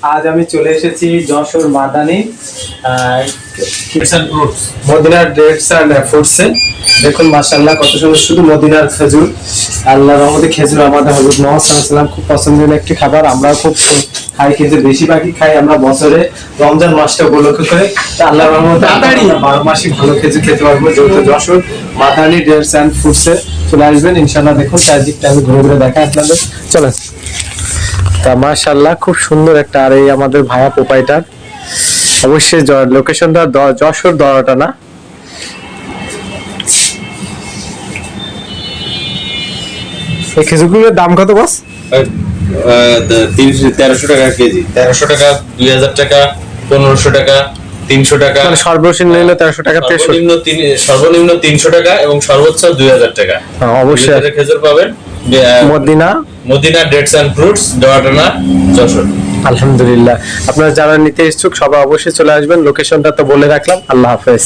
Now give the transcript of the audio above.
আজ আমি চলে এসেছি যশোর মাদানি মদিনার ডেটস এন্ড ফ্রুটসে। দেখুন মাশাআল্লাহ কত সুন্দর, শুধু মদিনার খেজুর। আল্লাহর রহমতে খেজুর আমাদের হযরত মুহাম্মদ সাল্লাল্লাহু আলাইহি ওয়াসাল্লাম খুব পছন্দের একটি খাবার। আমরা খুব খাই, কিন্তু বেশিরভাগই খাই আমরা বছরে রমজান মাসটা উপলক্ষ করে। আল্লাহর রহমতে আমরা 12 মাসই ভালো খেজুর খেতে পারবো। যেহেতু যশোর মাদানি ডেটস এন্ড ফ্রুটসে চলে আসবেন ইনশাআল্লাহ। দেখুন চারদিকটা আমি ঘুরে ঘুরে দেখাই আপনাদের, চলেন। তা মাশাআল্লাহ খুব সুন্দর একটা, আর এই আমাদের ভায়া পোপাইটার অবশ্যই লোকেশনটা যশোর দরাটা না। এই খেজুরগুলোর দাম কত বস? 1300 টাকা কেজি। 1300 টাকা, 2000 টাকা, 1500 টাকা, 300 টাকা। মানে সর্বনিম্ন নিলে 1300 টাকা, সর্বনিম্ন 300 টাকা এবং সর্বোচ্চ 2000 টাকা। অবশ্যই খেজুর পাবেন মদিনা ডেটস এন্ড ফ্রুটস, দোয়াটানা, যশোর। আলহামদুলিল্লাহ। আপনারা যারা নিতে ইচ্ছুক সবাই অবশ্যই চলে আসবেন। লোকেশনটা তো বলে রাখলাম। আল্লাহ হাফেজ।